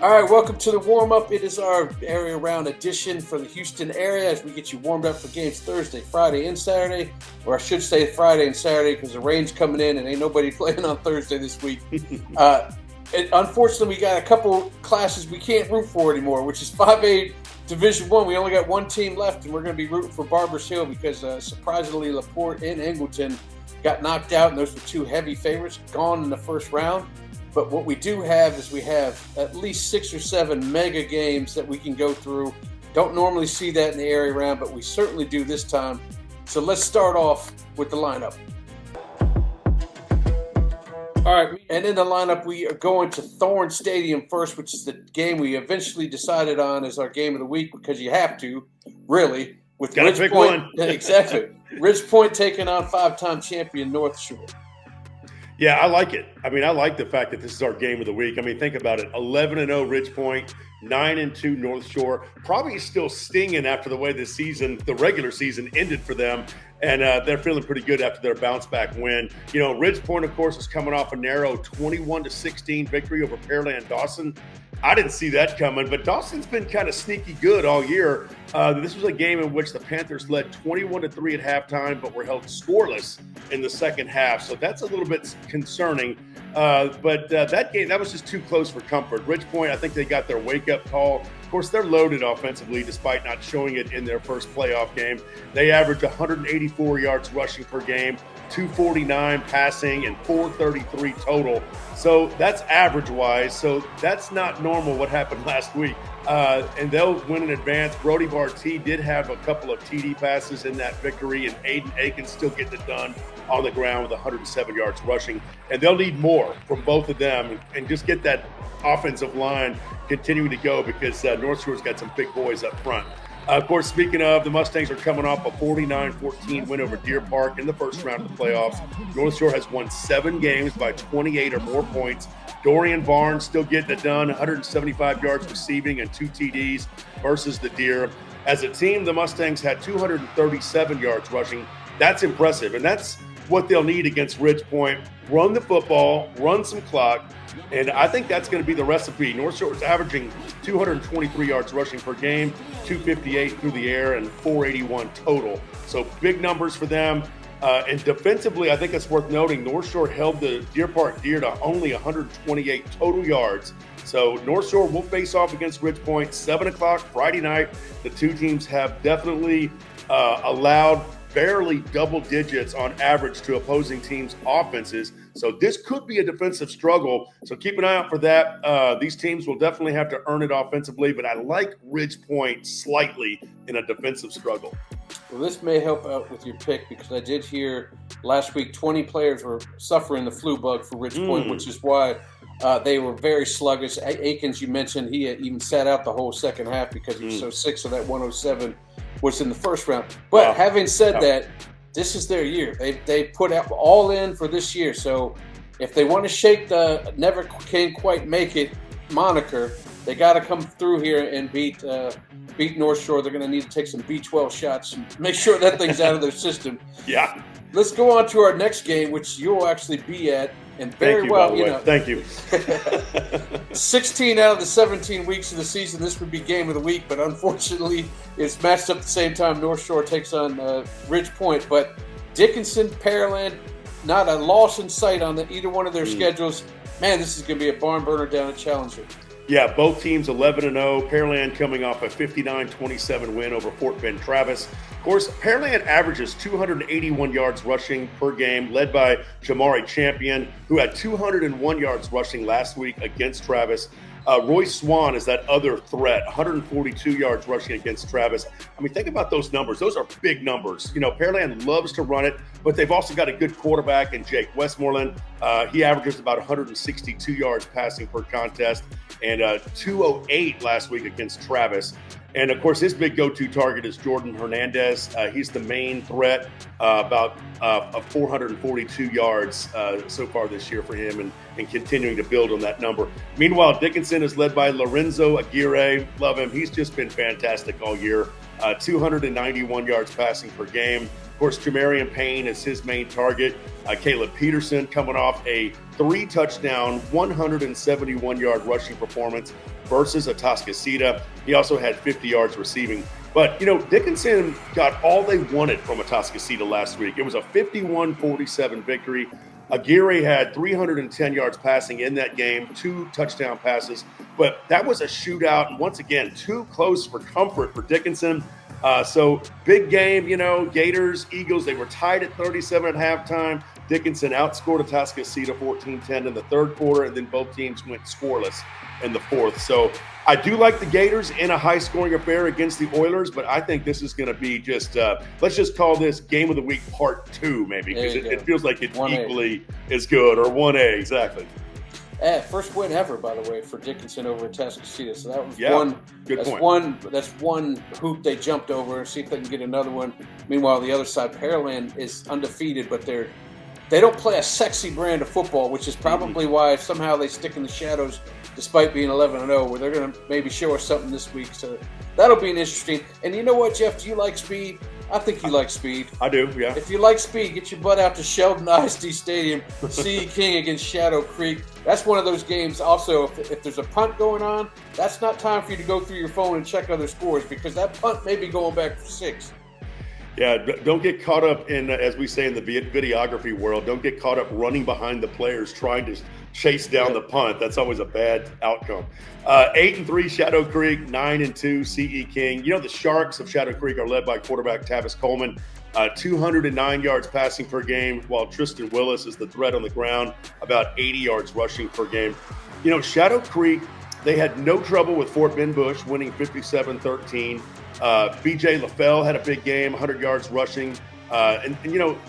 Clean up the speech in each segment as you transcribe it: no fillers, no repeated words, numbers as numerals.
All right, welcome to the warm-up. It is our area round edition for the Houston area as we get you warmed up for games Thursday, Friday, and Saturday. Or I should say Friday and Saturday because the rain's coming in and ain't nobody playing on Thursday this week. Unfortunately, we got a couple classes we can't root for anymore, which is 5A Division I. We only got one team left, and we're going to be rooting for Barbers Hill because surprisingly LaPorte and Angleton got knocked out, and those were two heavy favorites, gone in the first round. But what we do have is we have at least 6 or 7 mega games that we can go through. Don't normally see that in the area round, but we certainly do this time. So let's start off with the lineup. All right, and in the lineup, we are going to Thorne Stadium first, which is the game we eventually decided on as our game of the week because you have to, really. With Gotta Ridge pick Point, one. Exactly. Ridge Point taking on 5-time champion North Shore. Yeah, I like it. I mean, I like the fact that this is our game of the week. I mean, think about it. 11-0 Ridge Point, 9-2 North Shore. Probably still stinging after the way the regular season ended for them. And they're feeling pretty good after their bounce back win. You know, Ridge Point, of course, is coming off a narrow 21-16 victory over Pearland Dawson. I didn't see that coming, but Dawson's been kind of sneaky good all year. This was a game in which the Panthers led 21-3 at halftime, but were held scoreless in the second half. So that's a little bit concerning. But that game, that was just too close for comfort. Ridge Point, I think they got their wake-up call. Of course, they're loaded offensively despite not showing it in their first playoff game. They averaged 184 yards rushing per game, 249 passing, and 433 total. So that's average-wise. So that's not normal what happened last week. And they'll win in advance. Brody Bartee did have a couple of TD passes in that victory, and Aiden Aikens still getting it done on the ground with 107 yards rushing. And they'll need more from both of them and just get that offensive line continuing to go because North Shore's got some big boys up front. Of course, speaking of, the Mustangs are coming off a 49-14 win over Deer Park in the first round of the playoffs. North Shore has won 7 games by 28 or more points. Dorian Barnes still getting it done, 175 yards receiving and 2 TDs versus the Deer. As a team, the Mustangs had 237 yards rushing. That's impressive, and that's what they'll need against Ridge Point. Run the football, run some clock, and I think that's going to be the recipe. North Shore is averaging 223 yards rushing per game, 258 through the air, and 481 total. So big numbers for them. And defensively, I think it's worth noting, North Shore held the Deer Park Deer to only 128 total yards. So North Shore will face off against Ridge Point, 7 o'clock Friday night. The two teams have definitely allowed barely double digits on average to opposing teams' offenses. So this could be a defensive struggle. So keep an eye out for that. These teams will definitely have to earn it offensively, but I like Ridge Point slightly in a defensive struggle. Well, this may help out with your pick because I did hear last week 20 players were suffering the flu bug for Ridge Point, which is why they were very sluggish. Aikens, you mentioned, he even sat out the whole second half because he was so sick, so that 107 was in the first round. But having said that, this is their year. They put out all in for this year. So if they want to shake the never can quite make it moniker, they got to come through here and beat North Shore. They're going to need to take some B12 shots and make sure that thing's out of their system. Yeah. Let's go on to our next game, which you'll actually be at. And very well, you know. Thank you. 16 out of the 17 weeks of the season, this would be game of the week, but unfortunately, it's matched up at the same time. North Shore takes on Ridge Point, but Dickinson, Pearland, not a loss in sight on either one of their schedules. Man, this is going to be a barn burner down at Challenger. Yeah, both teams 11-0. Pearland coming off a 59-27 win over Fort Bend Travis. Of course, Pearland averages 281 yards rushing per game, led by Jamari Champion, who had 201 yards rushing last week against Travis. Royce Swan is that other threat, 142 yards rushing against Travis. I mean, think about those numbers. Those are big numbers. You know, Pearland loves to run it, but they've also got a good quarterback in Jake Westmoreland. He averages about 162 yards passing per contest and 208 last week against Travis. And, of course, his big go-to target is Jordan Hernandez. He's the main threat, about 442 yards so far this year for him and continuing to build on that number. Meanwhile, Dickinson is led by Lorenzo Aguirre. Love him. He's just been fantastic all year. 291 yards passing per game. Of course, Jamarian Payne is his main target. Caleb Peterson coming off a 3-touchdown, 171-yard rushing performance versus Atascocita. He also had 50 yards receiving. But, Dickinson got all they wanted from Atascocita last week. It was a 51-47 victory. Aguirre had 310 yards passing in that game, 2 touchdown passes. But that was a shootout. And once again, too close for comfort for Dickinson. So big game, Gators, Eagles, they were tied at 37 at halftime. Dickinson outscored Atascocita 14-10 in the third quarter, and then both teams went scoreless in the fourth. So I do like the Gators in a high-scoring affair against the Oilers, but I think this is going to be just let's just call this Game of the Week Part 2 maybe, because it feels like it's 1A. Equally as good, or 1A, exactly. First win ever, by the way, for Dickinson over Atascocita. So that was good point. That's one hoop they jumped over. See if they can get another one. Meanwhile, the other side, Pearland is undefeated, but they don't play a sexy brand of football, which is probably why somehow they stick in the shadows despite being 11-0, where they're going to maybe show us something this week. So that'll be an interesting. And you know what, Jeff? Do you like speed? I think you like speed. I do, yeah. If you like speed, get your butt out to Sheldon ISD Stadium, C.E. King against Shadow Creek. That's one of those games. Also, if there's a punt going on, that's not time for you to go through your phone and check other scores, because that punt may be going back for 6. Yeah, don't get caught up in, as we say in the videography world, don't get caught up running behind the players trying to chase down the punt. That's always a bad outcome. 8-3 Shadow Creek, 9-2 C.E. King. The Sharks of Shadow Creek are led by quarterback Tavis Coleman, 209 yards passing per game, while Tristan Willis is the threat on the ground, about 80 yards rushing per game. Shadow Creek, they had no trouble with Fort Bend Bush, winning 57-13. B.J. LaFell had a big game, 100 yards rushing. And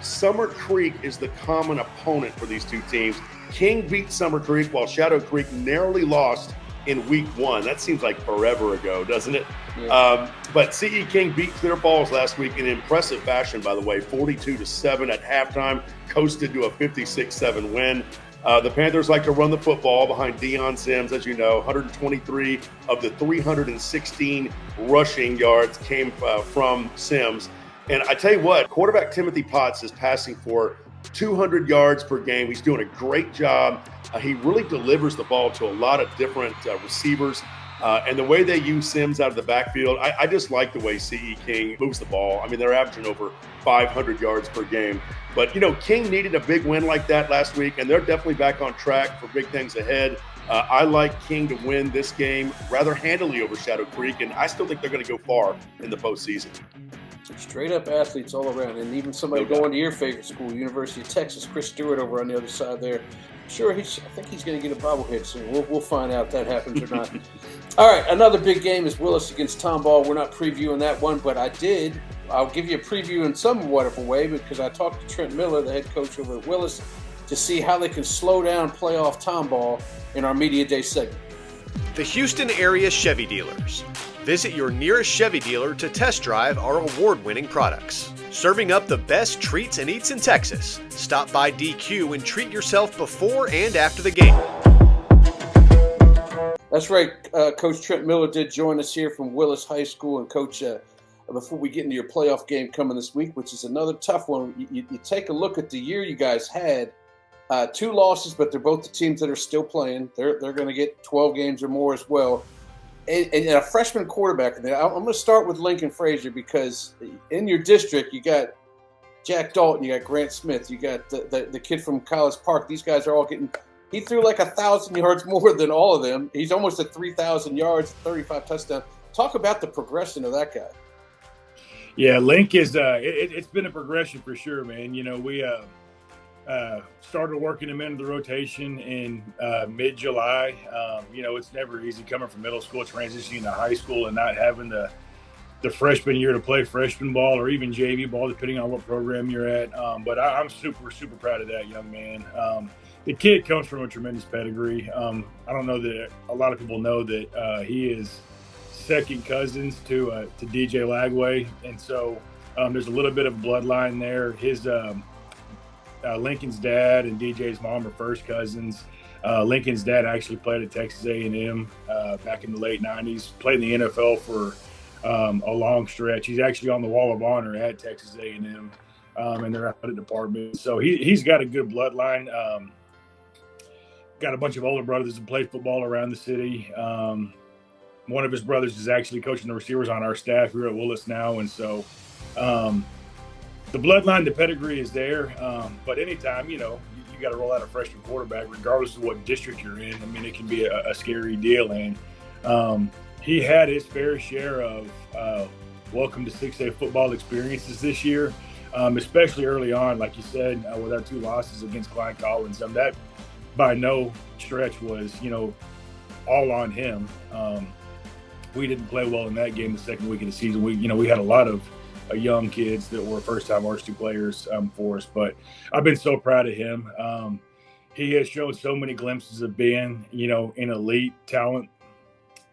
Summer Creek is the common opponent for these two teams. King beat Summer Creek, while Shadow Creek narrowly lost in week 1. That seems like forever ago, doesn't it? Yeah. But C.E. King beat Clear Falls last week in impressive fashion, by the way, 42-7 at halftime, coasted to a 56-7 win. The Panthers like to run the football behind Deion Sims, as you know. 123 of the 316 rushing yards came from Sims. And I tell you what, quarterback Timothy Potts is passing for 200 yards per game. He's doing a great job. He really delivers the ball to a lot of different receivers. And the way they use Sims out of the backfield, I just like the way C.E. King moves the ball. I mean, they're averaging over 500 yards per game. But, King needed a big win like that last week, and they're definitely back on track for big things ahead. I like King to win this game rather handily over Shadow Creek, and I still think they're going to go far in the postseason. Straight up athletes all around, and even somebody going to your favorite school, University of Texas, Chris Stewart over on the other side there. Sure, I think he's going to get a bobblehead soon. We'll find out if that happens or not. All right, another big game is Willis against Tomball. We're not previewing that one, but I'll give you a preview in somewhat of a way, because I talked to Trent Miller, the head coach over at Willis, to see how they can slow down playoff Tomball in our Media Day segment. The Houston area Chevy dealers. Visit your nearest Chevy dealer to test drive our award-winning products. Serving up the best treats and eats in Texas. Stop by DQ and treat yourself before and after the game. That's right. Coach Trent Miller did join us here from Willis High School. And Coach, before we get into your playoff game coming this week, which is another tough one, you take a look at the year you guys had. 2 losses, but they're both the teams that are still playing. They're going to get 12 games or more as well. And a freshman quarterback. I'm going to start with Lincoln Frazier, because in your district you got Jack Dalton, you got Grant Smith, you got the kid from College Park. These guys are all getting. He threw like 1,000 yards more than all of them. He's almost at 3,000 yards, 35 touchdowns. Talk about the progression of that guy. Yeah, Link is. It's been a progression for sure, man. We started working him into the rotation in mid-July. It's never easy coming from middle school, transitioning to high school, and not having the freshman year to play freshman ball or even JV ball, depending on what program you're at. But I'm super, super proud of that young man. The kid comes from a tremendous pedigree. I don't know that a lot of people know that he is second cousins to DJ Lagway, and so there's a little bit of bloodline there. His Lincoln's dad and DJ's mom are first cousins. Lincoln's dad actually played at Texas A&M back in the late 90s, played in the NFL for a long stretch. He's actually on the Wall of Honor at Texas A&M. in their athletic department. So he's got a good bloodline. Got a bunch of older brothers that play football around the city. One of his brothers is actually coaching the receivers on our staff here at Willis now. And so the bloodline, the pedigree is there. But anytime, you got to roll out a freshman quarterback, regardless of what district you're in. I mean, it can be a scary deal. And he had his fair share of welcome to 6A football experiences this year, especially early on, like you said, with our 2 losses against Klein Collins. That by no stretch was, all on him. We didn't play well in that game the second week of the season. We had a lot of young kids that were first-time varsity players for us, but I've been so proud of him. He has shown so many glimpses of being, an elite talent,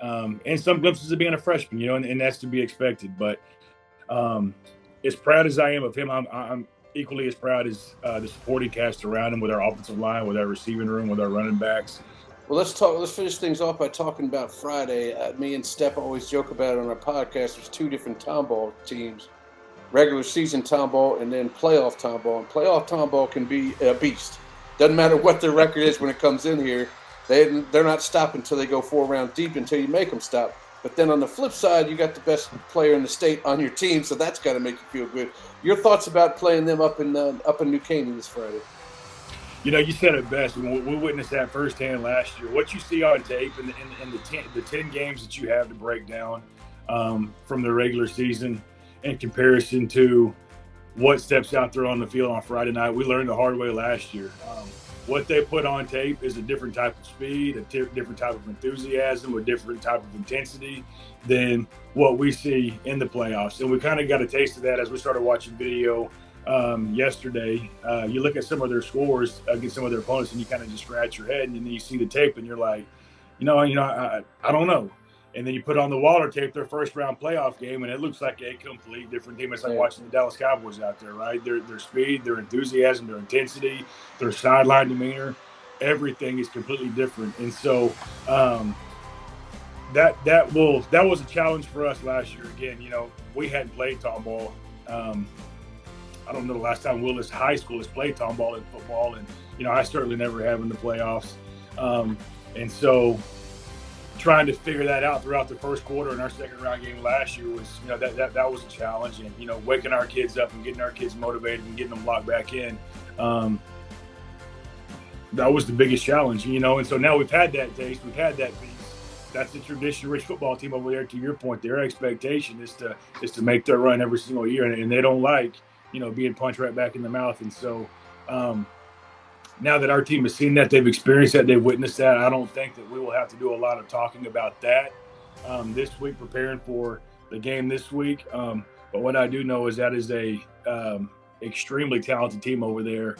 and some glimpses of being a freshman, and that's to be expected. But as proud as I am of him, I'm equally as proud as the supporting cast around him, with our offensive line, with our receiving room, with our running backs. Well, let's finish things off by talking about Friday. Me and Steph always joke about it on our podcast. There's 2 different tomball teams: regular season tomball and then playoff tomball. And playoff tomball can be a beast. Doesn't matter what their record is when it comes in here. They're not stopping until they go 4 rounds deep until you make them stop. But then on the flip side, you got the best player in the state on your team, so that's got to make you feel good. Your thoughts about playing them up in New Canaan this Friday? You said it best. We witnessed that firsthand last year. What you see on tape and the 10 games that you have to break down from the regular season in comparison to what steps out there on the field on Friday night, we learned the hard way last year. What they put on tape is a different type of speed, a different type of enthusiasm, a different type of intensity than what we see in the playoffs. And we kind of got a taste of that as we started watching video yesterday. You look at some of their scores against some of their opponents and you kind of just scratch your head, and then you see the tape and you're like, I don't know. And then you put on the Waller tape, their first round playoff game, and it looks like a complete different team. It's like watching the Dallas Cowboys out there, right? Their speed, their enthusiasm, their intensity, their sideline demeanor, everything is completely different. And so that was a challenge for us last year. Again, we hadn't played tomball. I don't know the last time Willis High School has played tomball in football, and I certainly never have in the playoffs. And so trying to figure that out throughout the first quarter in our second round game last year was, that was a challenge. And, waking our kids up and getting our kids motivated and getting them locked back in, that was the biggest challenge, And so now we've had that taste, we've had that piece. That's the tradition-rich football team over there. To your point, their expectation is to make their run every single year, and they don't like, being punched right back in the mouth. And so now that our team has seen that, they've experienced that, they've witnessed that, I don't think that we will have to do a lot of talking about that this week, preparing for the game this week. But what I do know is that is a extremely talented team over there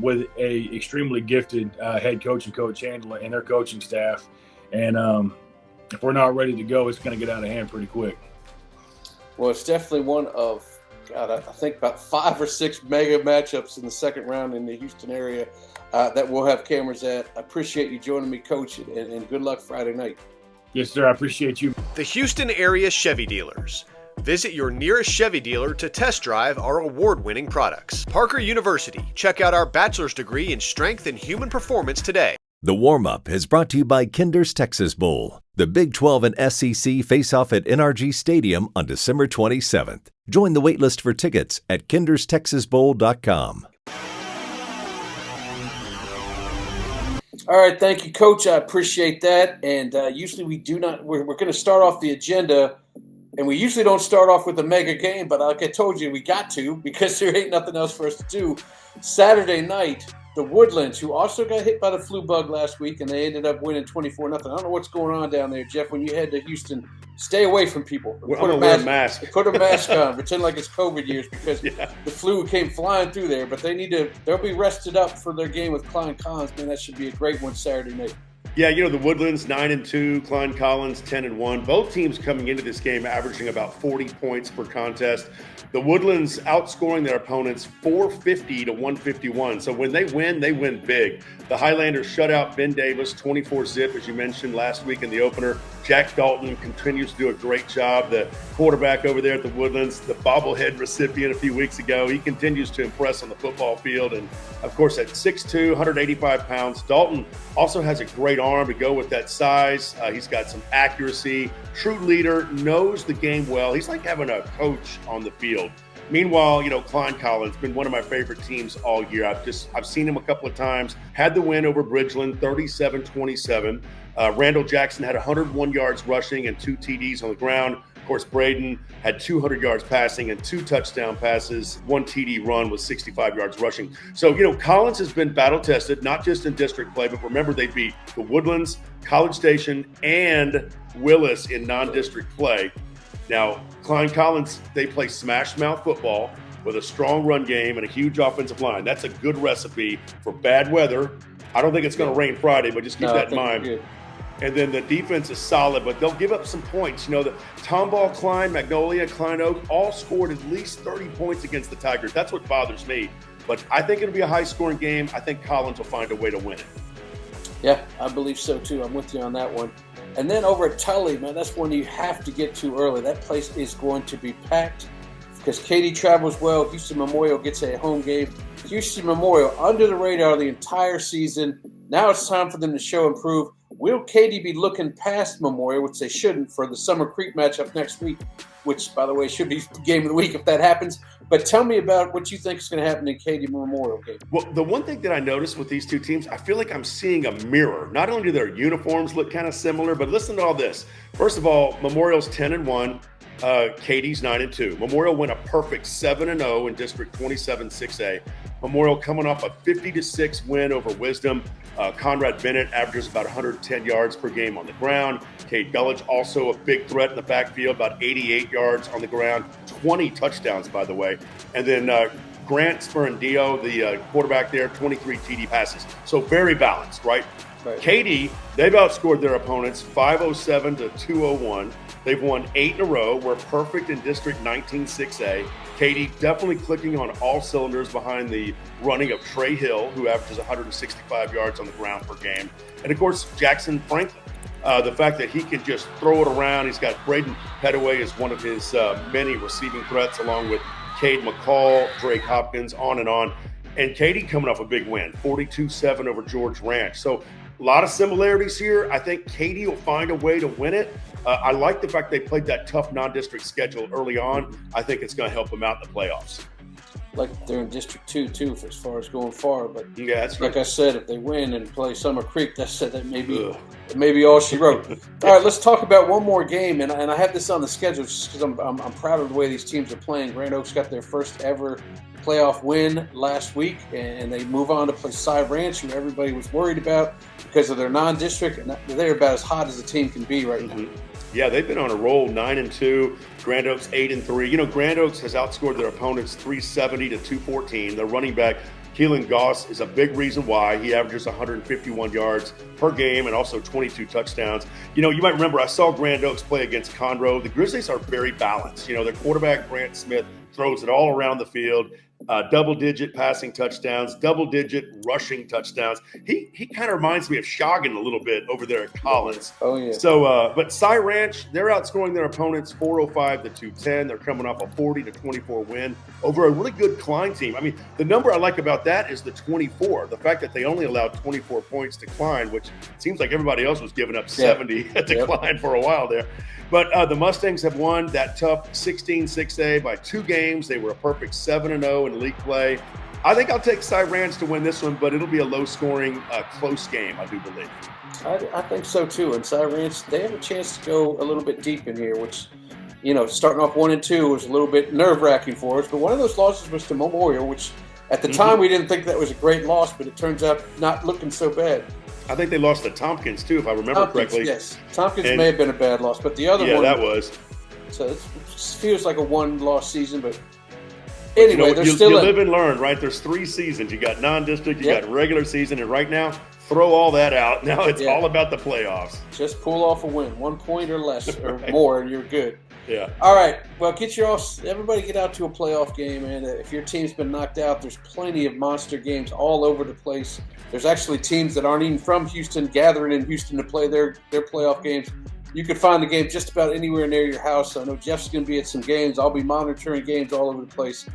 with a extremely gifted head coach and Coach Handler and their coaching staff. And if we're not ready to go, it's going to get out of hand pretty quick. Well, it's definitely one of, I think about 5 or 6 mega matchups in the second round in the Houston area that we'll have cameras at. I appreciate you joining me, Coach, and good luck Friday night. Yes, sir. I appreciate you. The Houston area Chevy dealers. Visit your nearest Chevy dealer to test drive our award-winning products. Parker University. Check out our bachelor's degree in strength and human performance today. The warm-up is brought to you by Kinder's Texas Bowl. The Big 12 and SEC face off at NRG Stadium on December 27th. Join the waitlist for tickets at kinderstexasbowl.com. All right, thank you, Coach. I appreciate that. And usually we're going to start off the agenda, and we usually don't start off with a mega game, but like I told you, we got to because there ain't nothing else for us to do. Saturday night, the Woodlands, who also got hit by the flu bug last week, and they ended up winning 24-0. I don't know what's going on down there, Jeff. When you head to Houston, stay away from people. I'm going to wear a mask. Put a mask on. Pretend like it's COVID years because the flu came flying through there. But they'll be rested up for their game with Klein Collins. Man, that should be a great one Saturday night. Yeah, the Woodlands 9-2, Klein Collins 10-1. Both teams coming into this game averaging about 40 points per contest. The Woodlands outscoring their opponents 450 to 151. So when they win big. The Highlanders shut out Ben Davis 24-zip, as you mentioned last week in the opener. Jack Dalton continues to do a great job. The quarterback over there at the Woodlands, the bobblehead recipient a few weeks ago, he continues to impress on the football field. And, of course, at 6'2", 185 pounds, Dalton also has a great arm to go with that size. He's got some accuracy. True leader, knows the game well. He's like having a coach on the field. Meanwhile, Klein Collins been one of my favorite teams all year. I've seen him a couple of times. Had the win over Bridgeland, 37-27. Randall Jackson had 101 yards rushing and 2 TDs on the ground. Of course, Braden had 200 yards passing and 2 touchdown passes. 1 TD run with 65 yards rushing. So, Collins has been battle tested, not just in district play, but remember they beat the Woodlands, College Station, and Willis in non-district play. Now, Klein Collins, they play smash mouth football with a strong run game and a huge offensive line. That's a good recipe for bad weather. I don't think it's going to rain Friday, but just keep that in mind. And then the defense is solid, but they'll give up some points. The Tomball, Klein, Magnolia, Klein Oak all scored at least 30 points against the Tigers. That's what bothers me. But I think it'll be a high-scoring game. I think Collins will find a way to win it. Yeah, I believe so, too. I'm with you on that one. And then over at Tully, man, that's one you have to get to early. That place is going to be packed because Katy travels well. Houston Memorial gets a home game. Houston Memorial under the radar the entire season. Now it's time for them to show and prove. Will Katy be looking past Memorial, which they shouldn't, for the Summer Creek matchup next week, which, by the way, should be game of the week if that happens. But tell me about what you think is going to happen in Katy Memorial game. Well, the one thing that I noticed with these two teams, I feel like I'm seeing a mirror. Not only do their uniforms look kind of similar, but listen to all this. First of all, Memorial's 10-1. Katy's 9-2. Memorial went a perfect 7-0 in District 27 6A. Memorial coming off a 50-6 win over Wisdom. Conrad Bennett averages about 110 yards per game on the ground. Cade Gullich also a big threat in the backfield, about 88 yards on the ground, 20 touchdowns, by the way. And then Grant Sperandillo, the quarterback there, 23 TD passes. So very balanced, right? Katy, they've outscored their opponents 507 to 201. They've won 8 in a row. We're perfect in District 19 6A. Katy definitely clicking on all cylinders behind the running of Trey Hill, who averages 165 yards on the ground per game. And, of course, Jackson Franklin. The fact that he can just throw it around. He's got Braden Petaway as one of his many receiving threats, along with Cade McCall, Drake Hopkins, on and on. And Katy coming off a big win, 42-7 over George Ranch. So a lot of similarities here. I think Katy will find a way to win it. I like the fact they played that tough non-district schedule early on. I think it's going to help them out in the playoffs. Like they're in District 2, too, as far as going far. But yeah, that's like I said, if they win and play Summer Creek, that may be all she wrote. All right, let's talk about one more game. And I have this on the schedule just because I'm proud of the way these teams are playing. Grand Oaks got their first ever playoff win last week, and they move on to play Cy Ranch, who everybody was worried about because of their non-district. And they're about as hot as a team can be right now. Yeah, they've been on a roll, 9-2. Grand Oaks 8-3. Grand Oaks has outscored their opponents 370 to 214. Their running back, Keelan Goss, is a big reason why. He averages 151 yards per game and also 22 touchdowns. You might remember I saw Grand Oaks play against Conroe. The Grizzlies are very balanced. Their quarterback, Grant Smith, throws it all around the field. Double-digit passing touchdowns, double-digit rushing touchdowns. He kind of reminds me of Shoggon a little bit over there at Collins. Oh, yeah. So, but Cy Ranch, they're outscoring their opponents 405 to 210. They're coming off a 40-24 win over a really good Klein team. I mean, the number I like about that is the 24. The fact that they only allowed 24 points to Klein, which seems like everybody else was giving up 70 to Klein for a while there. But the Mustangs have won that tough 16-6A by 2 games. They were a perfect 7-0 in league play. I think I'll take Cy Ranch to win this one, but it'll be a low-scoring, close game, I do believe. I think so, too. And Cy Ranch, they have a chance to go a little bit deep in here, which, starting off 1-2 was a little bit nerve-wracking for us. But one of those losses was to Memorial, which at the time we didn't think that was a great loss, but it turns out not looking so bad. I think they lost to Tompkins, too, if I remember correctly. Yes. Tompkins may have been a bad loss, but the other one. Yeah, that was. So it feels like a one-loss season, but anyway, you live and learn, right? There's 3 seasons. You got non-district, you got regular season, and right now, throw all that out. Now it's all about the playoffs. Just pull off a win, 1 point or less or more, and you're good. Yeah. All right. Well, everybody get out to a playoff game, and if your team's been knocked out, there's plenty of monster games all over the place. There's actually teams that aren't even from Houston gathering in Houston to play their playoff games. You can find the game just about anywhere near your house. I know Jeff's going to be at some games. I'll be monitoring games all over the place.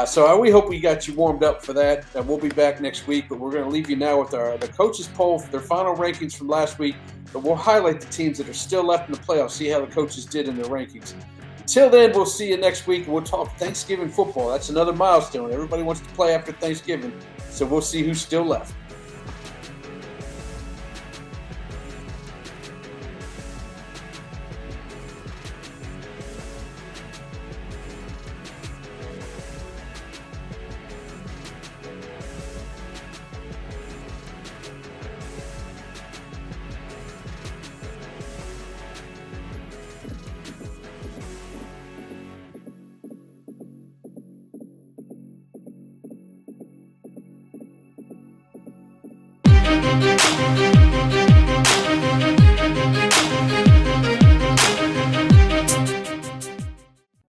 So we hope we got you warmed up for that. We'll be back next week, but we're going to leave you now with the coaches poll for their final rankings from last week. But we'll highlight the teams that are still left in the playoffs, see how the coaches did in their rankings. Until then, we'll see you next week, and we'll talk Thanksgiving football. That's another milestone. Everybody wants to play after Thanksgiving, so we'll see who's still left.